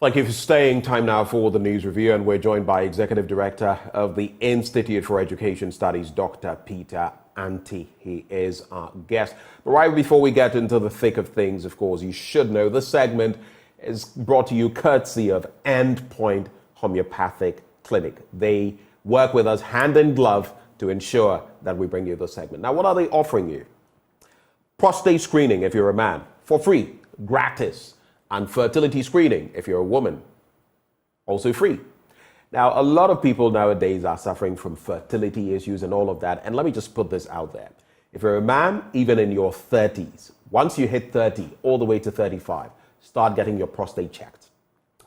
Thank you for staying. Time now for the news review, and we're joined by Executive Director of the Institute for Education Studies, Dr. Peter Anti. He is our guest. But right before we get into the thick of things, of course, you should know this segment is brought to you courtesy of Endpoint Homeopathic Clinic. They work with us hand in glove to ensure that we bring you this segment. Now, what are they offering you? Prostate screening if you're a man, for free, gratis. And fertility screening if you're a woman, also free. Now, a lot of people nowadays are suffering from fertility issues and all of that. And let me just put this out there. If you're a man, even in your 30s, once you hit 30 all the way to 35, start getting your prostate checked.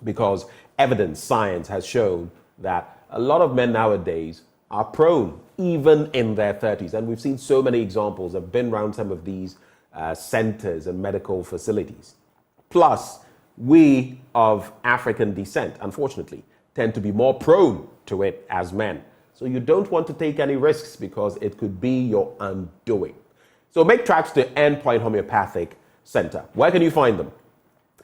Because evidence, science has shown that a lot of men nowadays are prone, even in their 30s. And we've seen so many examples. I've been around some of these centers and medical facilities. Plus, we of African descent, unfortunately, tend to be more prone to it as men. So you don't want to take any risks because it could be your undoing. So make tracks to Endpoint Homeopathic Center. Where can you find them?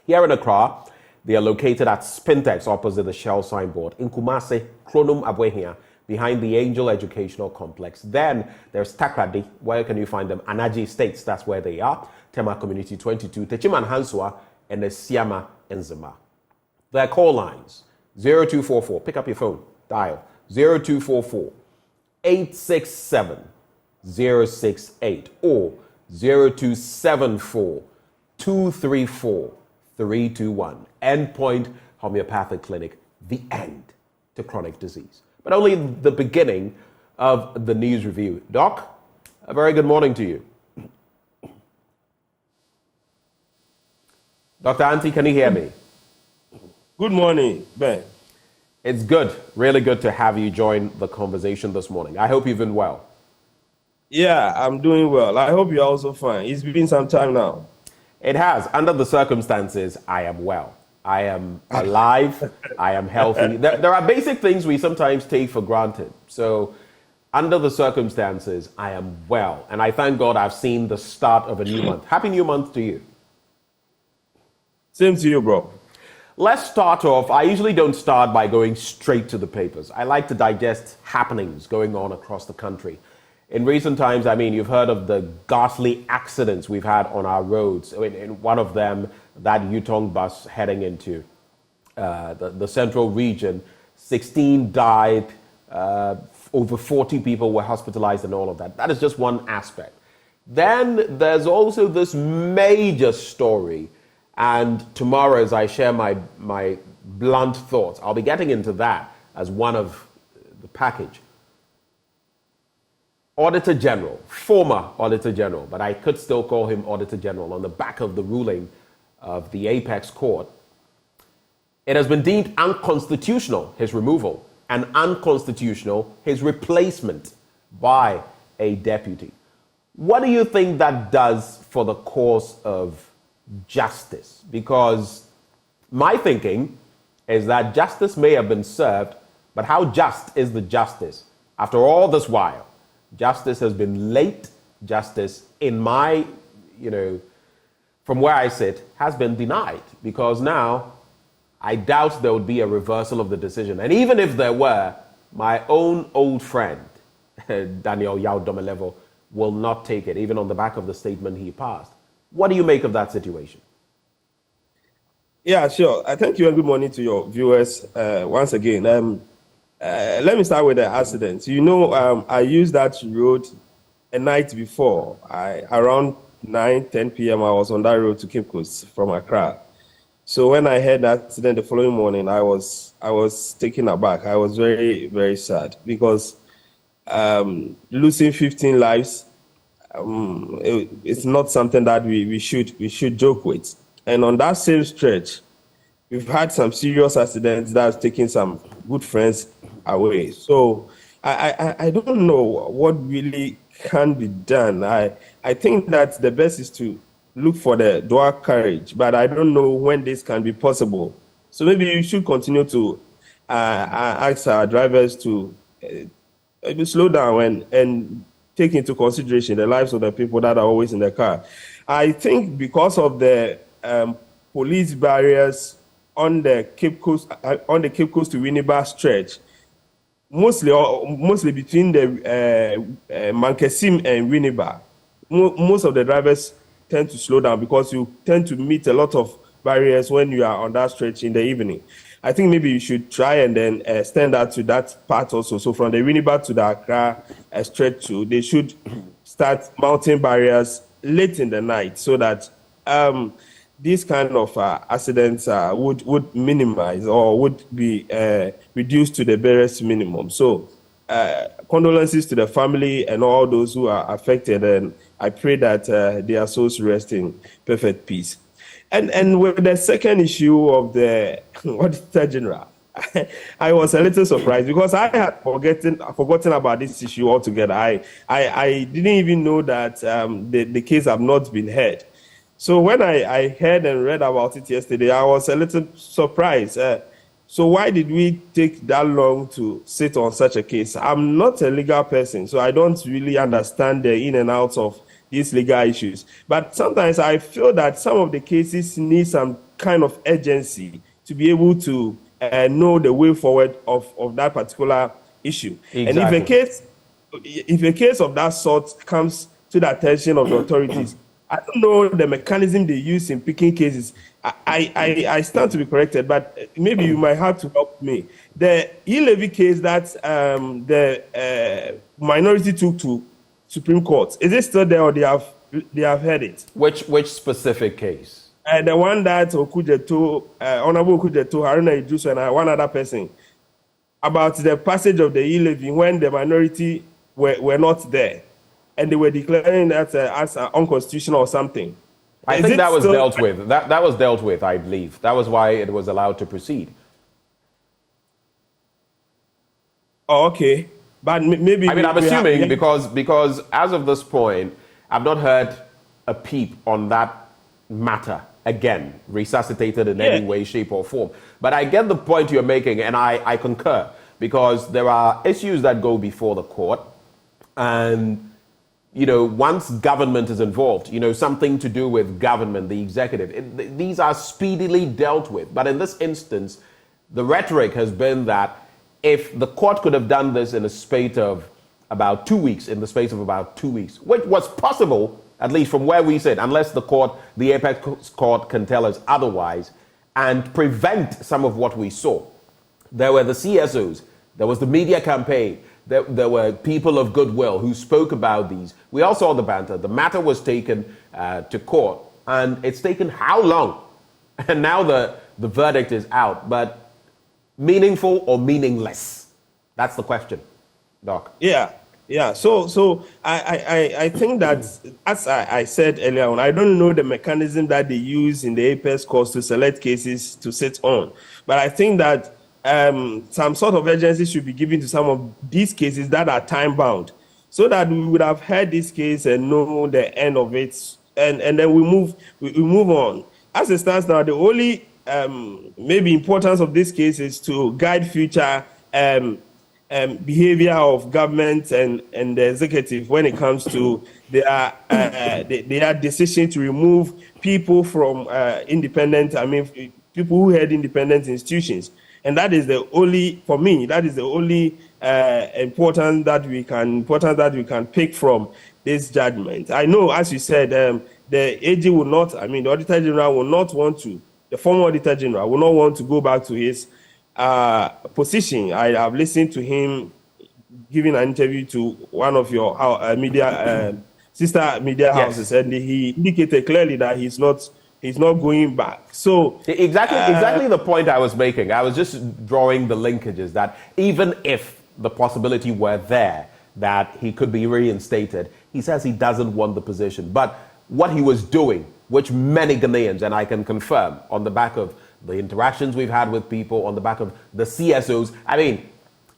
Here in Accra, they are located at Spintex opposite the Shell signboard. In Kumasi, Kronum Abwehia, behind the Angel Educational Complex. Then there's Takrady. Where can you find them? Anaji Estates, that's where they are. Tema Community 22. Techiman Hansua and the Siama Enzima. Their call lines 0244. Pick up your phone, dial 0244 867 068 or 0274 234 321. Endpoint Homeopathic Clinic, the end to chronic disease. But only the beginning of the news review. Doc, a very good morning to you. Dr. Anti, can you hear me? Good morning, Ben. It's good, really good to have you join the conversation this morning. I hope you've been well. Yeah, I'm doing well. I hope you're also fine. It's been some time now. It has. Under the circumstances, I am well. I am alive. I am healthy. There are basic things we sometimes take for granted. So under the circumstances, I am well. And I thank God I've seen the start of a new month. Happy new month to you. Same to you, bro. Let's start off. I usually don't start by going straight to the papers. I like to digest happenings going on across the country. In recent times, I mean, you've heard of the ghastly accidents we've had on our roads. In one of them, that Yutong bus heading into the central region, 16 died, over 40 people were hospitalized and all of that. That is just one aspect. Then there's also this major story. And tomorrow, as I share my blunt thoughts, I'll be getting into that as one of the package. Auditor General, former Auditor General, but I could still call him Auditor General on the back of the ruling of the Apex Court. It has been deemed unconstitutional, his removal, and unconstitutional, his replacement by a deputy. What do you think that does for the cause of justice? Because my thinking is that justice may have been served, but how just is the justice? After all this while, justice has been late. Justice, in my, from where I sit, has been denied, because now I doubt there would be a reversal of the decision. And even if there were, my own old friend, Daniel Yao Domelevo, will not take it, even on the back of the statement he passed. What do you make of that situation? Yeah, sure. I thank you and good morning to your viewers once again. Let me start with the accident. I used that road a night before. Around 9-10 p.m. I was on that road to Cape Coast from Accra. So when I heard that accident the following morning, I was taken aback. I was very, very sad because losing 15 lives, it's not something that we should joke with. And on that same stretch, we've had some serious accidents that's taken some good friends away. So I don't know what really can be done. I think that the best is to look for the dual courage, but I don't know when this can be possible. So maybe you should continue to ask our drivers to slow down and take into consideration the lives of the people that are always in the car. I think because of the police barriers on the Cape Coast to Winneba stretch, mostly between the Mankesim and Winneba, most of the drivers tend to slow down because you tend to meet a lot of barriers when you are on that stretch in the evening. I think maybe you should try and then extend that to that part also. So from the Winneba to the Accra stretch too, they should start mounting barriers late in the night so that these kind of accidents would minimize or would be reduced to the barest minimum. So condolences to the family and all those who are affected, and I pray that their souls rest in perfect peace. And with the second issue of the Auditor General, I was a little surprised because I had forgotten about this issue altogether. I didn't even know that the case have not been heard. So when I heard and read about it yesterday, I was a little surprised. So why did we take that long to sit on such a case? I'm not a legal person, so I don't really understand the in and outs of these legal issues. But sometimes I feel that some of the cases need some kind of urgency to be able to know the way forward of that particular issue. Exactly. And if a case of that sort comes to the attention of the authorities, I don't know the mechanism they use in picking cases. I stand to be corrected, but maybe you might have to help me. The e-levy case that the minority took to Supreme Court, is it still there or they have heard it? Which specific case? The one that Honorable Okujeto, Haruna Idrisu, and one other person, about the passage of the e-levy when the minority were not there, and they were declaring that as unconstitutional or something. I think that was dealt with. That was dealt with, I believe. That was why it was allowed to proceed. Oh, okay. But maybe... I mean, I'm assuming because as of this point, I've not heard a peep on that matter again, resuscitated in any way, shape, or form. But I get the point you're making, and I concur, because there are issues that go before the court, and once government is involved, something to do with government, the executive, these are speedily dealt with. But in this instance, the rhetoric has been that if the court could have done this in the space of about 2 weeks, which was possible, at least from where we sit, unless the apex court can tell us otherwise, and prevent some of what we saw. There were the CSOs, there was the media campaign, there were people of goodwill who spoke about these. We all saw the banter. The matter was taken to court, and it's taken how long? And now the verdict is out. But meaningful or meaningless? That's the question, Doc. Yeah. So I think that, as I said earlier on, I don't know the mechanism that they use in the apex courts to select cases to sit on. But I think that some sort of urgency should be given to some of these cases that are time bound, so that we would have heard this case and know the end of it, and then we move on. As it stands now, the only maybe importance of this case is to guide future behavior of government and the executive when it comes to their decision to remove people from people who head independent institutions. And that is the only, for me, that is the only importance that we can pick from this judgment. I know, as you said, the AG will not, the Auditor General will not want to, the former Auditor General will not want to go back to his position. I have listened to him giving an interview to one of your sister media houses, and he indicated clearly that he's not going back. So exactly the point I was making. I was just drawing the linkages that even if the possibility were there that he could be reinstated, he says he doesn't want the position. But what he was doing, which many Ghanaians, and I can confirm on the back of the interactions we've had with people, on the back of the CSOs,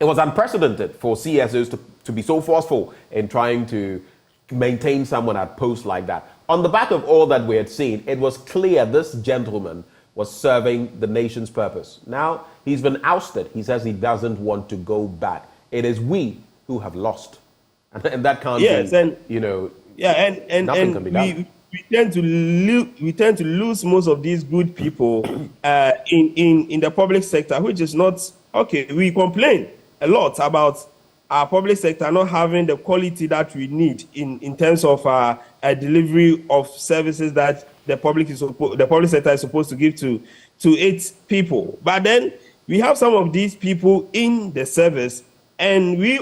it was unprecedented for CSOs to be so forceful in trying to maintain someone at post like that. On the back of all that we had seen, it was clear this gentleman was serving the nation's purpose. Now he's been ousted. He says he doesn't want to go back. It is we who have lost, and that can't be. Nothing can be done. We tend to lose most of these good people in the public sector, which is not okay. We complain a lot about our public sector not having the quality that we need in terms of a delivery of services that the public sector is supposed to give to its people. But then we have some of these people in the service, and we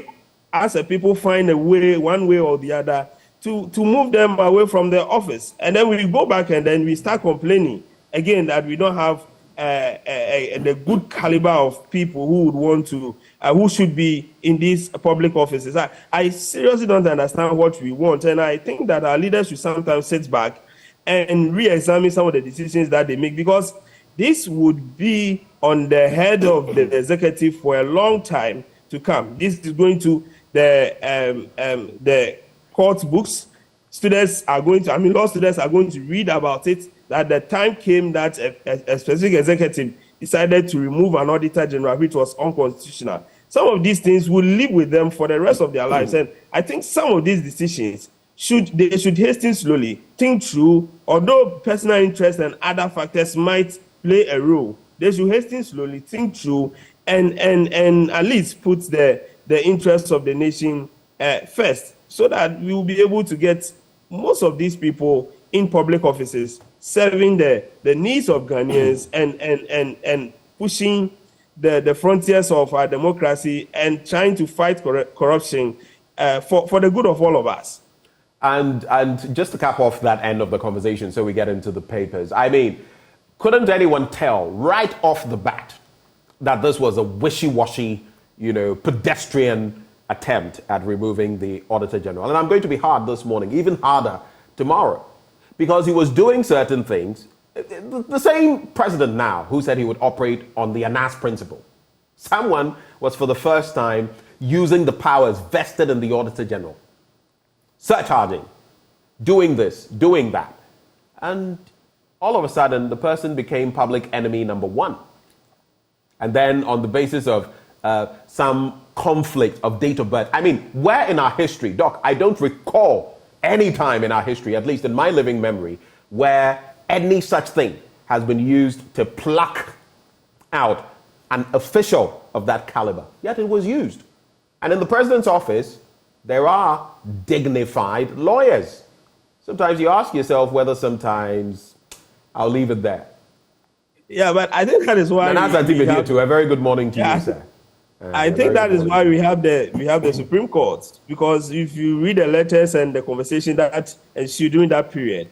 as a people find a way, one way or the other, to move them away from the office. And then we go back and then we start complaining again that we don't have the good caliber of people who would want to, who should be in these public offices. I seriously don't understand what we want. And I think that our leaders should sometimes sit back and re-examine some of the decisions that they make, because this would be on the head of the executive for a long time to come. This is going to the court books. Students are going to, law students are going to read about it, that the time came that a specific executive decided to remove an auditor general, which was unconstitutional. Some of these things will live with them for the rest of their lives. And I think some of these decisions should hasten slowly, think through, although personal interest and other factors might play a role. They should hasten slowly, think through, and at least put the interests of the nation first, so that we will be able to get most of these people in public offices serving the needs of Ghanaians and pushing the frontiers of our democracy and trying to fight corruption for the good of all of us. And just to cap off that end of the conversation so we get into the papers, couldn't anyone tell right off the bat that this was a wishy-washy, pedestrian attempt at removing the Auditor General? And I'm going to be hard this morning, even harder tomorrow, because he was doing certain things. The same president now who said he would operate on the Anas principle. Someone was for the first time using the powers vested in the Auditor General, surcharging, doing this, doing that. And all of a sudden, the person became public enemy number one. And then on the basis of some conflict of date of birth. Where in our history, Doc, I don't recall any time in our history, at least in my living memory, where any such thing has been used to pluck out an official of that caliber. Yet it was used. And in the president's office, there are dignified lawyers. Sometimes you ask yourself whether sometimes I'll leave it there. Yeah, but I think that is why. And as I think here too, a very good morning to you, sir. I think that is why we have the Supreme Court, because if you read the letters and the conversation that ensued during that period,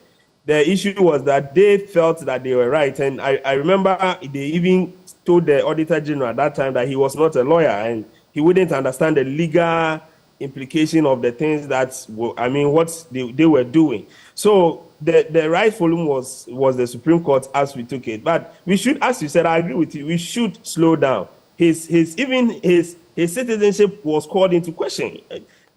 the issue was that they felt that they were right. And I remember they even told the Auditor General at that time that he was not a lawyer and he wouldn't understand the legal implication of the things that, what they were doing. So the right volume was the Supreme Court as we took it. But we should, as you said, I agree with you, we should slow down. His citizenship was called into question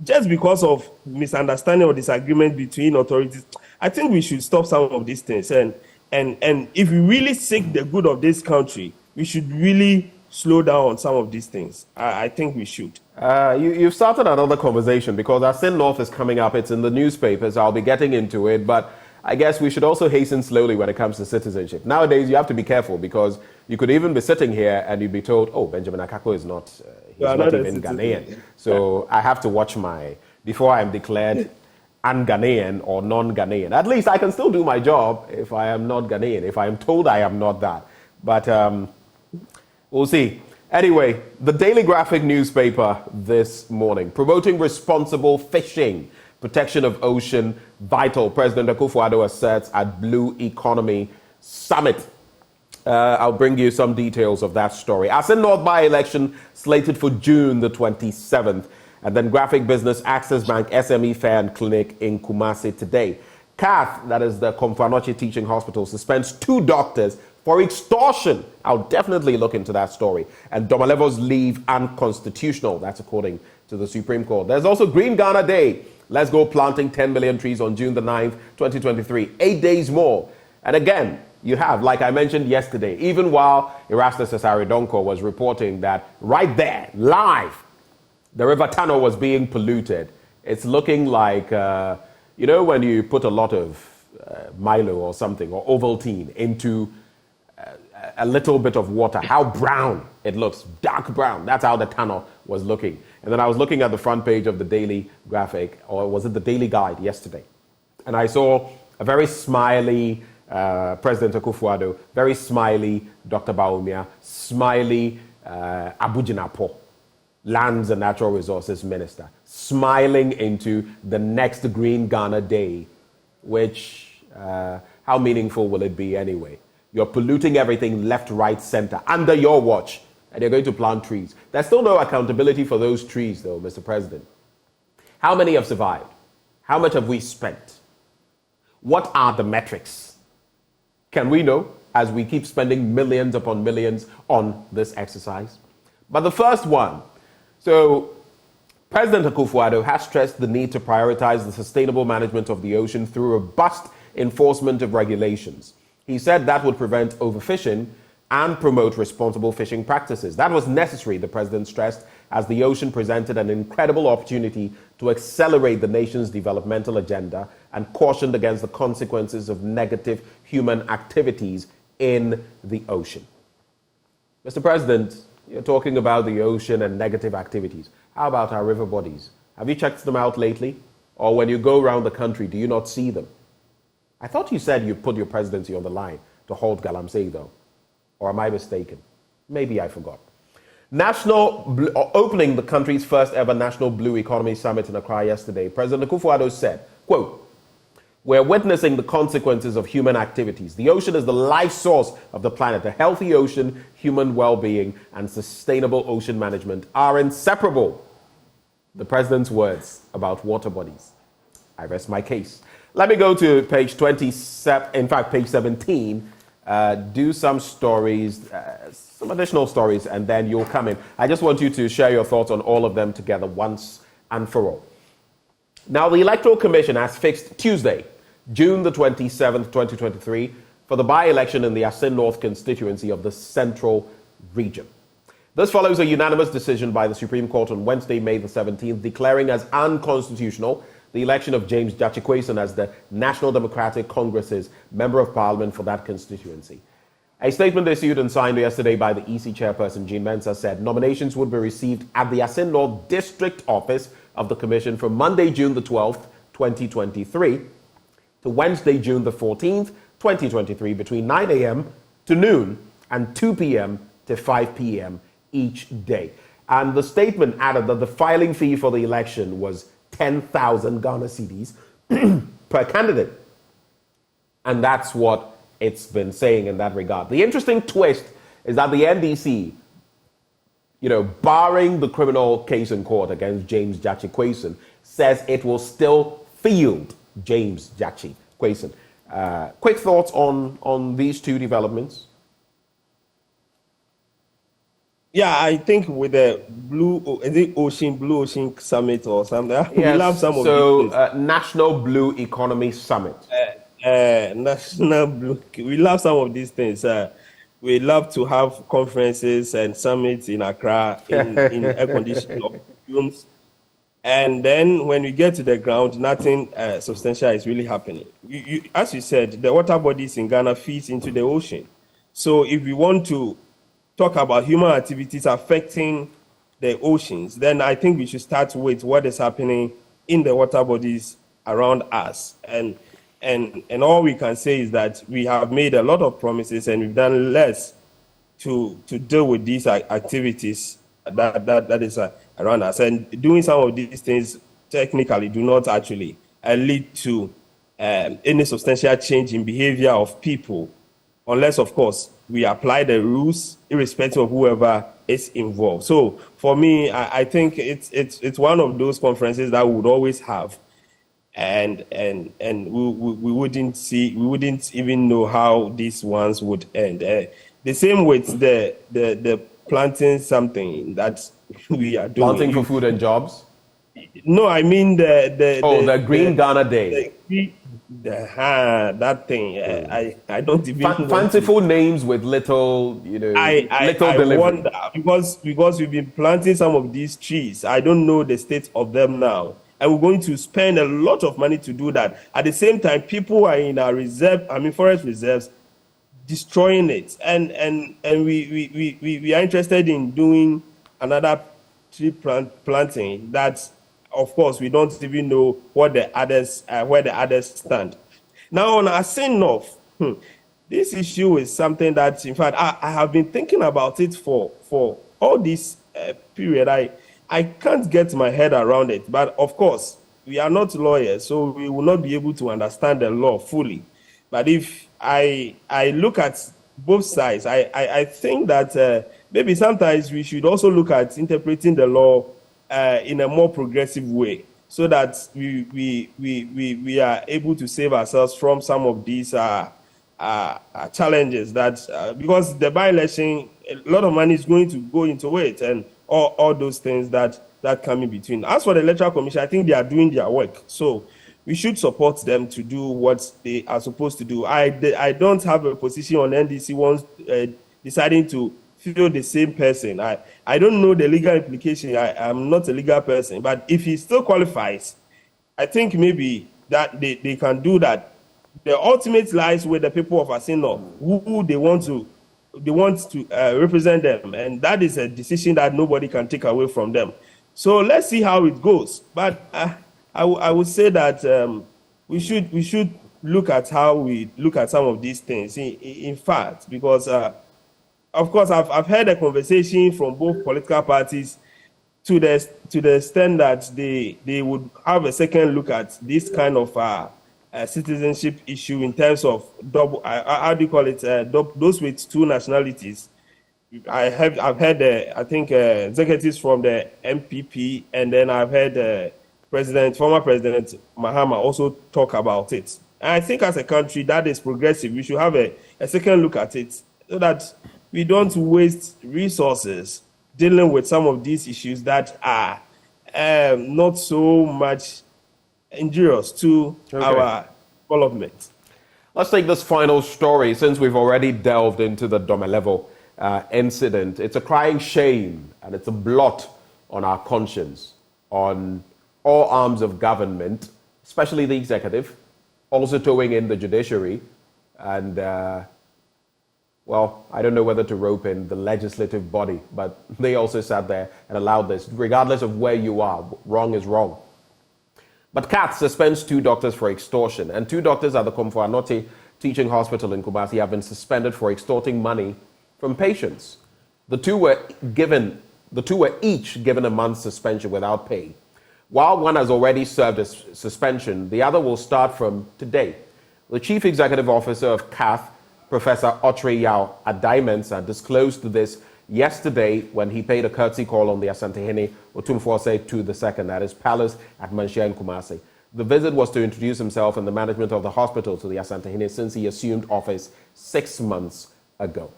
just because of misunderstanding or disagreement between authorities. I think we should stop some of these things. And if we really seek the good of this country, we should really slow down on some of these things. I think we should. You've started another conversation because our Sin North is coming up. It's in the newspapers. I'll be getting into it. But I guess we should also hasten slowly when it comes to citizenship. Nowadays, you have to be careful because you could even be sitting here and you'd be told, oh, Benjamin Akakpo is not, not even Ghanaian. So I have to watch before I'm declared un-Ghanaian or non-Ghanaian. At least I can still do my job if I am not Ghanaian, if I am told I am not that. But we'll see. Anyway, the Daily Graphic newspaper this morning, promoting responsible fishing, protection of ocean, vital. President Akufo-Addo asserts at Blue Economy Summit. I'll bring you some details of that story. Asin North by-election slated for June the 27th. And then Graphic Business Access Bank SME Fair and Clinic in Kumasi today. CAF, that is the Komfanoche Teaching Hospital, suspends 2 doctors for extortion. I'll definitely look into that story. And Domalevo's leave unconstitutional. That's according to the Supreme Court. There's also Green Ghana Day. Let's go planting 10 million trees on June the 9th, 2023. 8 days more. And again, you have, like I mentioned yesterday, even while Erastus Asaridonko was reporting that right there, live, the River Tano was being polluted. It's looking like, when you put a lot of Milo or something, or Ovaltine into a little bit of water, how brown it looks, dark brown. That's how the tunnel was looking. And then I was looking at the front page of the Daily Graphic, or was it the Daily Guide yesterday? And I saw a very smiley President Akufo-Addo, very smiley Dr. Baumia, smiley Abujinapo, Lands and Natural Resources Minister, smiling into the next Green Ghana Day, which, how meaningful will it be anyway? You're polluting everything left, right, center, under your watch, and you're going to plant trees. There's still no accountability for those trees, though, Mr. President. How many have survived? How much have we spent? What are the metrics? Can we know as we keep spending millions upon millions on this exercise? But the first one, so President Akufo-Addo has stressed the need to prioritize the sustainable management of the ocean through robust enforcement of regulations. He said that would prevent overfishing and promote responsible fishing practices. That was necessary, the president stressed, as the ocean presented an incredible opportunity to accelerate the nation's developmental agenda, and cautioned against the consequences of negative human activities in the ocean. Mr. President, you're talking about the ocean and negative activities. How about our river bodies? Have you checked them out lately? Or when you go around the country, do you not see them? I thought you said you put your presidency on the line to halt Galamsey, though. Or am I mistaken? Maybe I forgot. Opening the country's first ever National Blue Economy Summit in Accra yesterday, President Akufo-Addo said, quote, "We're witnessing the consequences of human activities. The ocean is the life source of the planet. A healthy ocean, human well-being, and sustainable ocean management are inseparable." The president's words about water bodies. I rest my case. Let me go to page 27, in fact, page 17, do some stories, some additional stories, and then you'll come in. I just want you to share your thoughts on all of them together once and for all. Now, the Electoral Commission has fixed Tuesday, June the 27th, 2023, for the by-election in the Asin North constituency of the Central Region. This follows a unanimous decision by the Supreme Court on Wednesday, May the 17th, declaring as unconstitutional the election of James Quayson as the National Democratic Congress's Member of Parliament for that constituency. A statement issued and signed yesterday by the EC chairperson, Jean Mensah, said nominations would be received at the Asin North District Office of the Commission from Monday, June the 12th, 2023, to Wednesday, June the 14th, 2023, between 9 a.m. to noon and 2 p.m. to 5 p.m. each day. And the statement added that the filing fee for the election was 10,000 Ghana cedis per candidate. And that's what it's been saying in that regard. The interesting twist is that the NDC, barring the criminal case in court against James Quayson, says it will still field James Quayson. Quick thoughts on these two developments? Yeah, I think with the Blue Ocean Summit or something, yes, we love some of these things. National Blue Economy Summit. National Blue, we love some of these things. We love to have conferences and summits in Accra in air-conditioned rooms. And then when we get to the ground, nothing substantial is really happening. As you said, the water bodies in Ghana feeds into the ocean. So if we want to talk about human activities affecting the oceans, then I think we should start with what is happening in the water bodies around us. And all we can say is that we have made a lot of promises and we've done less to deal with these activities that is around us. And doing some of these things technically do not actually lead to any substantial change in behavior of people, unless, of course, we apply the rules irrespective of whoever is involved. So for me, I think it's one of those conferences that we would always have, and we wouldn't even know how these ones would end. The same with the planting something that we are doing. Planting for food and jobs? No, I mean the Green Ghana Day. That thing. I don't even fanciful names with little, little delivery. Wonder, because we've been planting some of these trees. I don't know the state of them now, and we're going to spend a lot of money to do that. At the same time, people are in our forest reserves, destroying it, and we are interested in doing another tree planting that, of course, we don't even know what the others where the others stand. Now on Asin North, this issue is something that, in fact, I have been thinking about it for all this period. I can't get my head around it, but of course, we are not lawyers, so we will not be able to understand the law fully. But if I look at both sides, I think that maybe sometimes we should also look at interpreting the law in a more progressive way, so that we are able to save ourselves from some of these challenges. That because the by-election, a lot of money is going to go into it, and all those things that come in between. As for the Electoral Commission, I think they are doing their work, so we should support them to do what they are supposed to do. I don't have a position on NDC once deciding to fill the same person. I don't know the legal implication. I'm not a legal person, but if he still qualifies, I think maybe that they can do that. The ultimate lies with the people of Asino, who they want to represent them, and that is a decision that nobody can take away from them. So let's see how it goes. But I would say that we should look at how we look at some of these things. In fact, because of course I've heard a conversation from both political parties to the extent that they would have a second look at this kind of citizenship issue in terms of double, how do you call it, those with two nationalities. I've heard I think executives from the MPP, and then I've heard former President Mahama also talk about it. And I think as a country that is progressive, we should have a second look at it, so that we don't waste resources dealing with some of these issues that are not so much injurious to our development. Let's take this final story, since we've already delved into the Domelevo incident. It's a crying shame, and it's a blot on our conscience, on all arms of government, especially the executive, also towing in the judiciary, and well, I don't know whether to rope in the legislative body, but they also sat there and allowed this. Regardless of where you are, wrong is wrong. But CAT suspends 2 doctors for extortion, and 2 doctors at the Akufo-Addo Teaching Hospital in Kumasi have been suspended for extorting money from patients. The two were each given a month's suspension without pay. While one has already served a suspension, the other will start from today. The Chief Executive Officer of CAT, Professor Otre Yao Adaimensa, disclosed this yesterday when he paid a courtesy call on the Asantehene Otumfuose II at his palace at Manshia in Kumasi. The visit was to introduce himself and the management of the hospital to the Asantehene since he assumed office 6 months ago.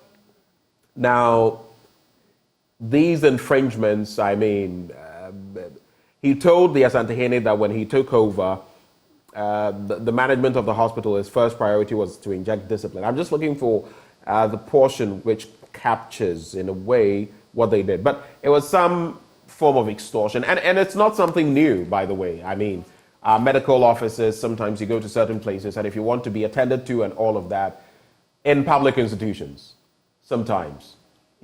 Now, these infringements, I mean, he told the Asantehene that when he took over, the management of the hospital, his first priority was to inject discipline. I'm just looking for the portion which captures, in a way, what they did. But it was some form of extortion. And it's not something new, by the way. I mean, medical offices, sometimes you go to certain places, and if you want to be attended to and all of that, in public institutions, sometimes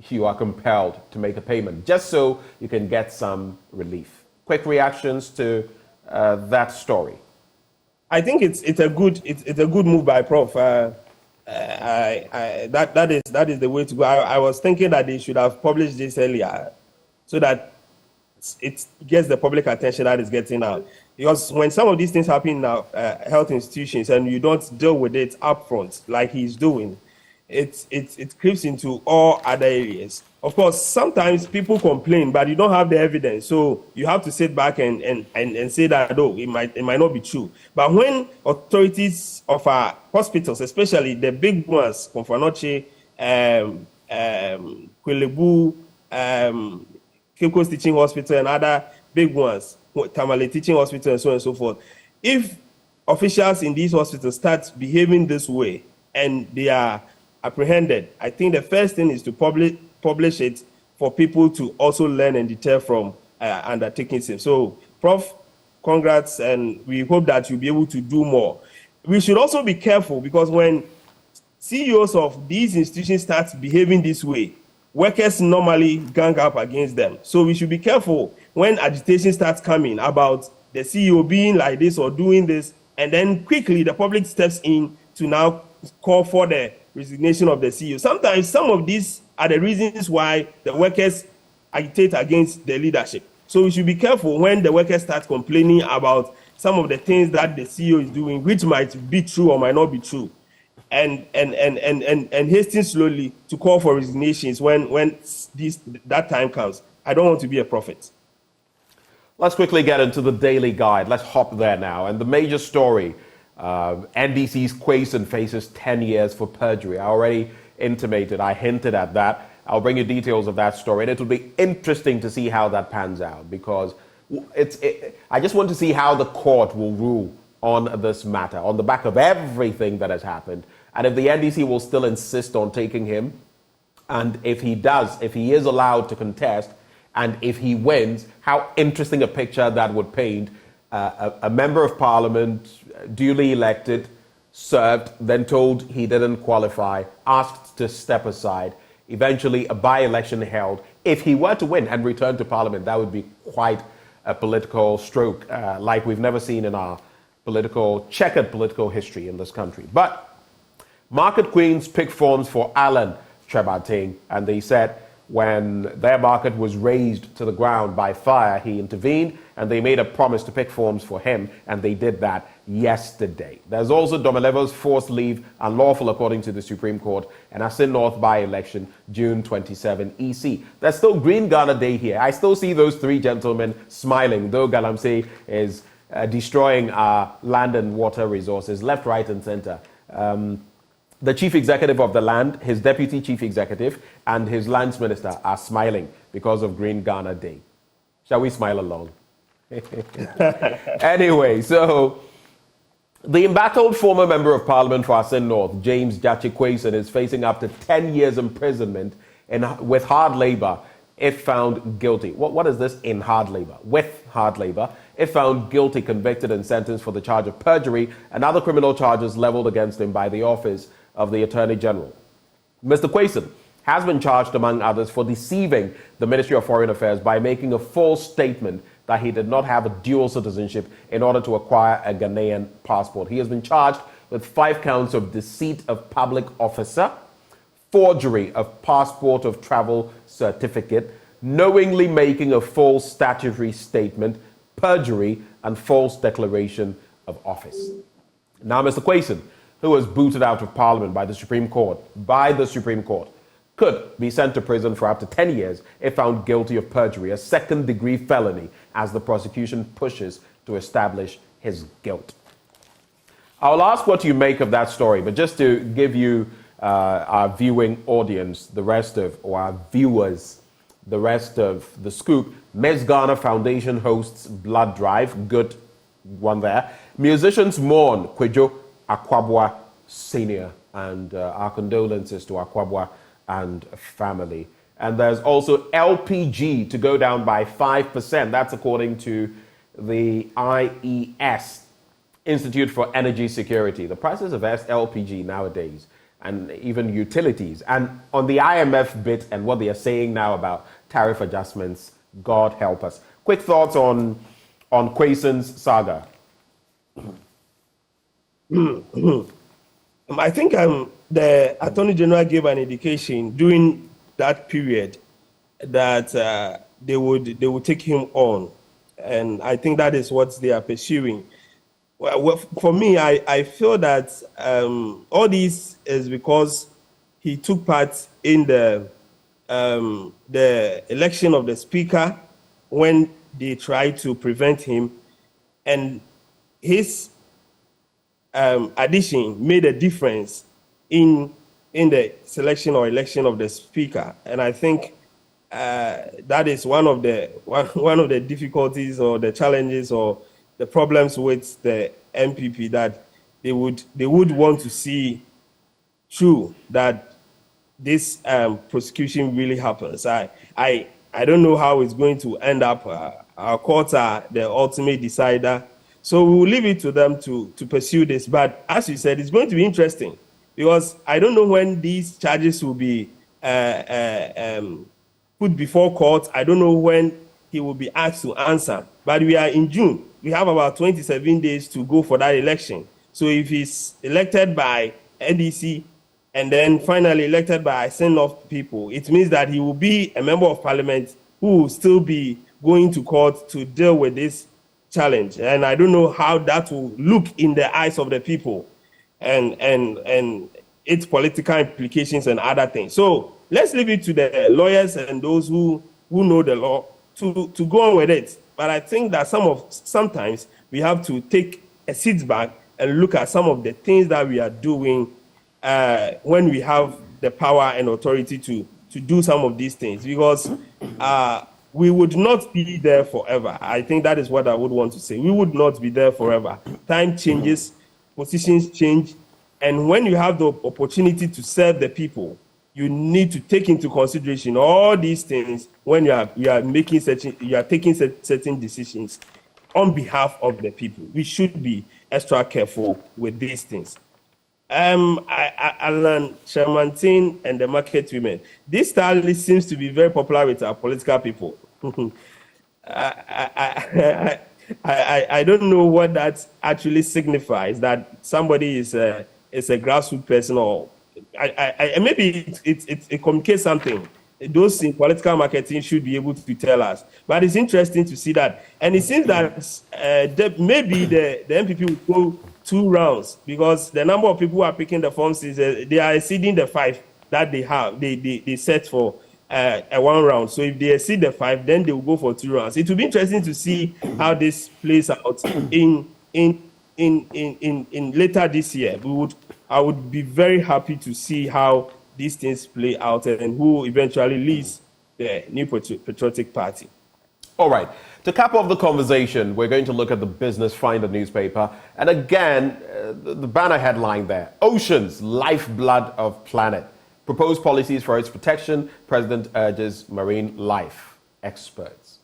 you are compelled to make a payment just so you can get some relief. Quick reactions to that story. I think it's a good move by Prof. That is the way to go. I was thinking that they should have published this earlier, so that it gets the public attention that is getting out. Because when some of these things happen in our health institutions and you don't deal with it upfront like he's doing, it creeps into all other areas. Of course, sometimes people complain, but you don't have the evidence, so you have to sit back and say that, oh, it might not be true. But when authorities of our hospitals, especially the big ones, Konfanoche, Kwelebu, Kiko's Teaching Hospital, and other big ones, Tamale Teaching Hospital, and so on and so forth, if officials in these hospitals start behaving this way and they are apprehended, I think the first thing is to publish it for people to also learn and deter from undertaking it. So, Prof, congrats, and we hope that you'll be able to do more. We should also be careful, because when CEOs of these institutions start behaving this way, workers normally gang up against them. So we should be careful when agitation starts coming about the CEO being like this or doing this, and then quickly the public steps in to now call for the resignation of the CEO. Sometimes some of these are the reasons why the workers agitate against the leadership. So we should be careful when the workers start complaining about some of the things that the CEO is doing, which might be true or might not be true, and hasten slowly to call for resignations when that time comes. I don't want to be a prophet. Let's quickly get into the daily guide. Let's hop there now. And the major story, NDC's Quayson faces 10 years for perjury. I already intimated, I hinted at that. I'll bring you details of that story. And it will be interesting to see how that pans out, because I just want to see how the court will rule on this matter, on the back of everything that has happened. And if the NDC will still insist on taking him, and if he does, if he is allowed to contest, and if he wins, how interesting a picture that would paint. A member of parliament, duly elected, served, then told he didn't qualify, asked to step aside, eventually a by-election held. If he were to win and return to parliament, that would be quite a political stroke, like we've never seen in our checkered political history in this country. But market queens pick forms for Alan Trebateng, and they said when their market was razed to the ground by fire, he intervened, and they made a promise to pick forms for him, and they did that yesterday. There's also Domelevo's forced leave unlawful according to the Supreme Court, and Asin North by-election, June 27 EC. There's still Green Ghana Day here. I still see those three gentlemen smiling, though Galamsey is destroying our land and water resources, left, right, and center. The chief executive of the land, his deputy chief executive, and his lands minister are smiling because of Green Ghana Day. Shall we smile along? Anyway, so the embattled former member of parliament for Asin North, James Jachi Quayson, is facing up to 10 years imprisonment with hard labor if found guilty. What is this in hard labor? With hard labor, if found guilty, convicted, and sentenced for the charge of perjury and other criminal charges leveled against him by the office of the Attorney General. Mr. Quayson has been charged, among others, for deceiving the Ministry of Foreign Affairs by making a false statement that he did not have a dual citizenship in order to acquire a Ghanaian passport. He has been charged with 5 counts of deceit of public officer, forgery of passport of travel certificate, knowingly making a false statutory statement, perjury, and false declaration of office. Now, Mr. Quayson, who was booted out of Parliament by the Supreme Court, could be sent to prison for up to 10 years if found guilty of perjury, a second-degree felony, as the prosecution pushes to establish his guilt. I'll ask what you make of that story, but just to give you our viewing audience, our viewers, the rest of the scoop, Miss Ghana Foundation hosts blood drive. Good one there. Musicians mourn Akufo-Addo Senior, and our condolences to Akwabwa and family. And there's also LPG to go down by 5%. That's according to the IES, Institute for Energy Security. The prices of LPG nowadays, and even utilities. And on the IMF bit and what they are saying now about tariff adjustments, God help us. Quick thoughts on Quayson's saga. I think the Attorney General gave an indication during that period that they would take him on, and I think that is what they are pursuing. Well, for me, I feel that all this is because he took part in the election of the speaker when they tried to prevent him, and his addition made a difference in the selection or election of the speaker. And I think that is one of the difficulties or the challenges or the problems with the MPP, that they would want to see true that this prosecution really happens. I don't know how it's going to end up. Our courts are the ultimate decider. So we will leave it to them to pursue this. But as you said, it's going to be interesting because I don't know when these charges will be put before court. I don't know when he will be asked to answer. But we are in June. We have about 27 days to go for that election. So if he's elected by NDC and then finally elected by a set of people, it means that he will be a member of parliament who will still be going to court to deal with this challenge. And I don't know how that will look in the eyes of the people and its political implications and other things. So let's leave it to the lawyers and those who know the law to go on with it. But I think that sometimes we have to take a seat back and look at some of the things that we are doing when we have the power and authority to do some of these things, because we would not be there forever. I think that is what I would want to say. We would not be there forever. Time changes, positions change, and when you have the opportunity to serve the people, you need to take into consideration all these things when you are taking certain decisions on behalf of the people. We should be extra careful with these things. Alan Shermantin and the market women. This style seems to be very popular with our political people. I don't know what that actually signifies, that somebody is a grassroots person, or maybe it communicates something. Those in political marketing should be able to tell us. But it's interesting to see that. And it seems that maybe the MPP will go 2 rounds, because the number of people who are picking the forms is they are exceeding the 5 that they have. They set for a 1 round. So if they exceed the 5, then they will go for 2 rounds. It will be interesting to see how this plays out in later this year. I would be very happy to see how these things play out and who eventually leads the New Patriotic Party. All right. To cap off the conversation, we're going to look at the Business Finder newspaper. And again, the banner headline there: Oceans, lifeblood of planet. Proposed policies for its protection. President urges marine life experts.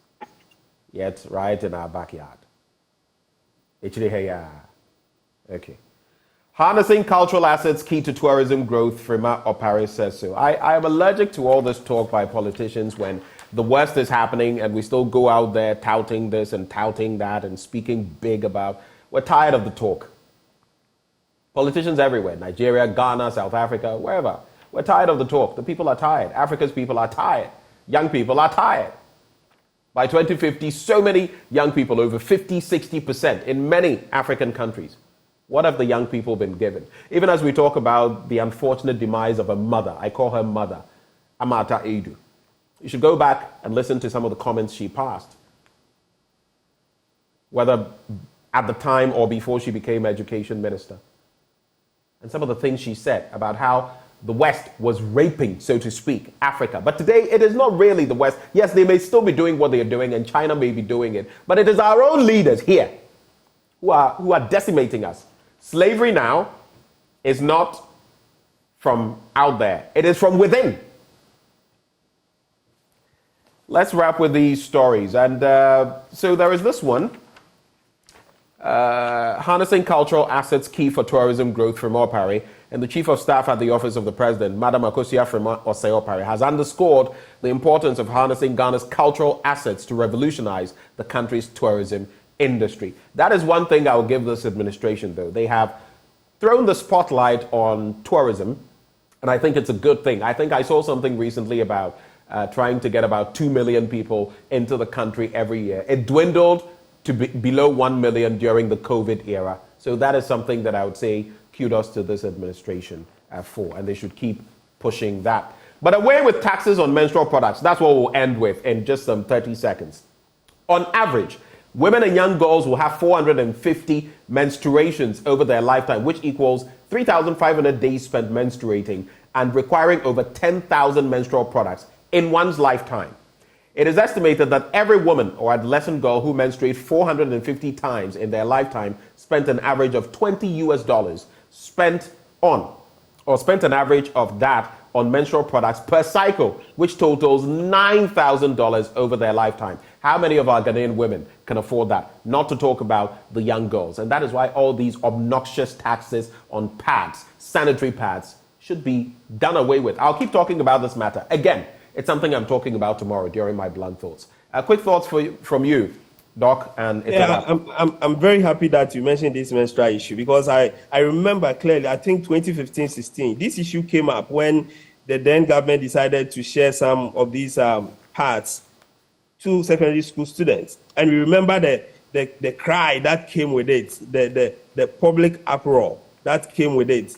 Yet, right in our backyard. Okay. Harnessing cultural assets key to tourism growth, Frima Opare says so. I am allergic to all this talk by politicians when the worst is happening and we still go out there touting this and touting that and speaking big about. We're tired of the talk. Politicians everywhere, Nigeria, Ghana, South Africa, wherever. We're tired of the talk. The people are tired. Africa's people are tired. Young people are tired. By 2050, so many young people, over 50, 60% in many African countries. What have the young people been given? Even as we talk about the unfortunate demise of a mother, I call her mother, Amata Edu. You should go back and listen to some of the comments she passed, whether at the time or before she became education minister. And some of the things she said about how the West was raping, so to speak, Africa. But today, it is not really the West. Yes, they may still be doing what they are doing, and China may be doing it, but it is our own leaders here who are decimating us. Slavery now is not from out there. It is from within. Let's wrap with these stories. And so there is this one. Harnessing cultural assets key for tourism growth, Frima Opare, and the Chief of Staff at the Office of the President, Madam Akosua Frima Opare, has underscored the importance of harnessing Ghana's cultural assets to revolutionize the country's tourism industry. That is one thing I will give this administration, though. They have thrown the spotlight on tourism, and I think it's a good thing. I think I saw something recently about trying to get about 2 million people into the country every year. It dwindled to below 1 million during the COVID era. So that is something that I would say kudos to this administration for, and they should keep pushing that. But away with taxes on menstrual products. That's what we'll end with in just some 30 seconds. On average, women and young girls will have 450 menstruations over their lifetime, which equals 3,500 days spent menstruating and requiring over 10,000 menstrual products in one's lifetime. It is estimated that every woman or adolescent girl who menstruates 450 times in their lifetime spent an average of $20 spent an average of that on menstrual products per cycle, which totals $9,000 over their lifetime. How many of our Ghanaian women can afford that, not to talk about the young girls. And that is why all these obnoxious taxes on pads, sanitary pads, should be done away with. I'll keep talking about this matter. Again, it's something I'm talking about tomorrow during my blunt thoughts. Quick thoughts from you, Doc, and I'm very happy that you mentioned this menstrual issue, because I remember clearly, I think 2015-16, this issue came up when the then government decided to share some of these pads to secondary school students. And we remember the cry that came with it, the public uproar that came with it.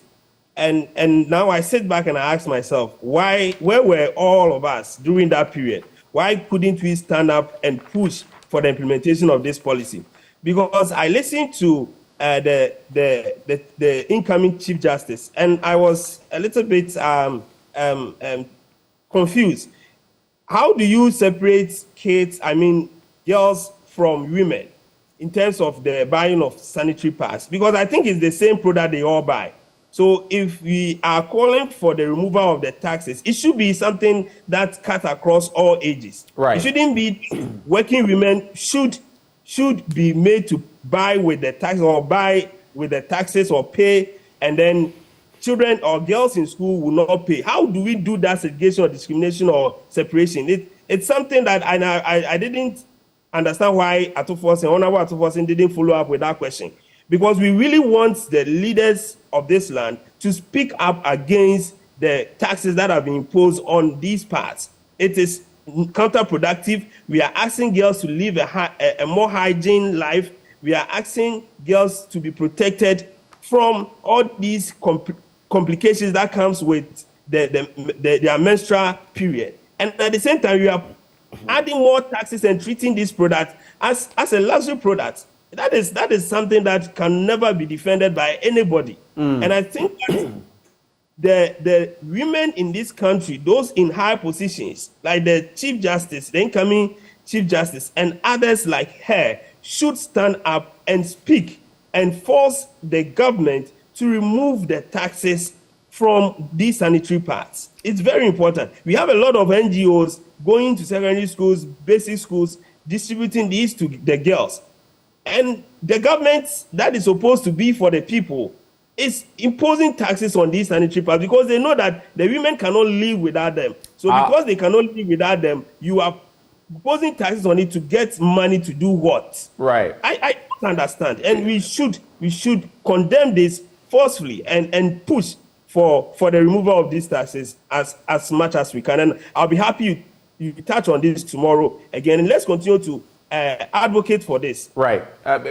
And now I sit back and I ask myself, where were all of us during that period? Why couldn't we stand up and push for the implementation of this policy? Because I listened to the incoming Chief Justice, and I was a little bit confused. How do you separate girls from women in terms of the buying of sanitary pads? Because I think it's the same product they all buy. So if we are calling for the removal of the taxes, it should be something that cuts across all ages. Right. It shouldn't be working women should be made to buy with the tax, or buy with the taxes, or pay, and then children or girls in school will not pay. How do we do that segregation or discrimination or separation? It's something that I didn't understand why Honorable Atufo didn't follow up with that question. Because we really want the leaders of this land to speak up against the taxes that have been imposed on these parts. It is counterproductive. We are asking girls to live a more hygiene life. We are asking girls to be protected from all these complications that comes with their menstrual period. And at the same time, we are adding more taxes and treating this product as a luxury product. That is something that can never be defended by anybody. And I think that the women in this country, those in high positions, like the Chief Justice, the incoming Chief Justice, and others like her, should stand up and speak and force the government to remove the taxes from these sanitary pads. It's very important. We have a lot of NGOs going to secondary schools, basic schools, distributing these to the girls. And the government that is supposed to be for the people is imposing taxes on these sanitary pads, because they know that the women cannot live without them. So because they cannot live without them, you are imposing taxes on it to get money to do what? Right. I don't understand. And we should condemn this forcefully and push for the removal of these taxes as much as we can. And I'll be happy you touch on this tomorrow again. And let's continue to advocate for this. Right.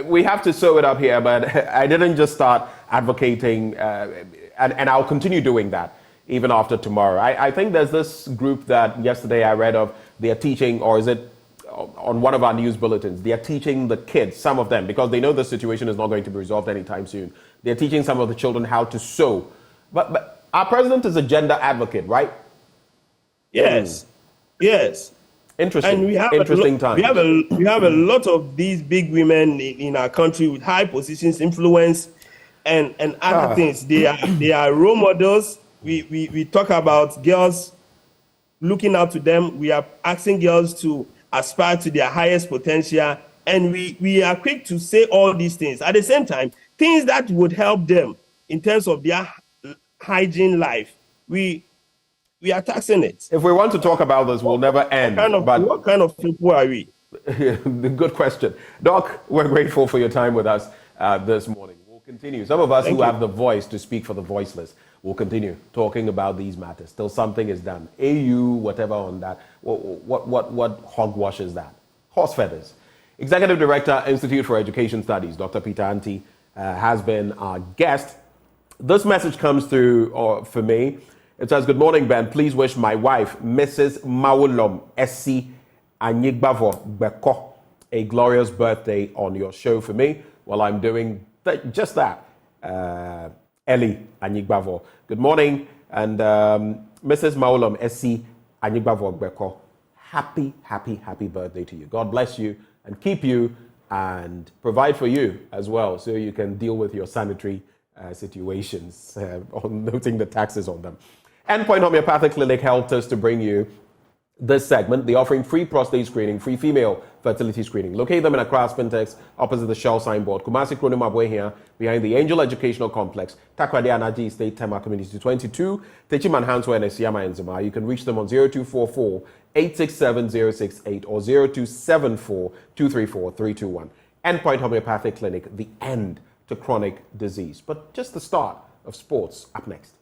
We have to sew it up here, but I didn't just start advocating, and I'll continue doing that even after tomorrow. I think there's this group that yesterday I read of. They are teaching, or is it on one of our news bulletins, they are teaching the kids, some of them, because they know the situation is not going to be resolved anytime soon. They're teaching some of the children how to sew. But our president is a gender advocate, right? Yes. Yes. Interesting. And we have time. We have a lot of these big women in our country with high positions, influence, and other things. They are role models. We talk about girls looking up to them. We are asking girls to aspire to their highest potential, and we are quick to say all these things. At the same time, things that would help them in terms of their hygiene life, we are taxing it. If we want to talk about this, we'll never end. What kind of people are we? Good question. Doc, we're grateful for your time with us this morning. We'll continue. Some of us who have the voice to speak for the voiceless will continue talking about these matters till something is done. AU, whatever on that. What hogwash is that? Horse feathers. Executive Director, Institute for Education Studies, Dr. Peter Anti, has been our guest. This message comes through for me. It says, "Good morning, Ben. Please wish my wife, Mrs. Mawulom Esi Anyigbavo Beko, a glorious birthday on your show for me." Well, I'm doing just that. Ellie Anyigbavo. Good morning. And Mrs. Mawulom Esi Anyigbavo Beko, happy birthday to you. God bless you and keep you and provide for you as well, so you can deal with your sanitary situations, on noting the taxes on them. Endpoint Homeopathic Clinic helped us to bring you this segment, they're offering free prostate screening, free female fertility screening. Locate them in Accra's Fintechs opposite the Shell signboard. Kumasi Kronim Abwe here, behind the Angel Educational Complex, Takrade Anaji State Tema Community 22, Techiman Hanswa and Esiama Enzima. You can reach them on 0244 867 068 or 0274 234 321. Endpoint Homeopathic Clinic, the end to chronic disease. But just the start of sports up next.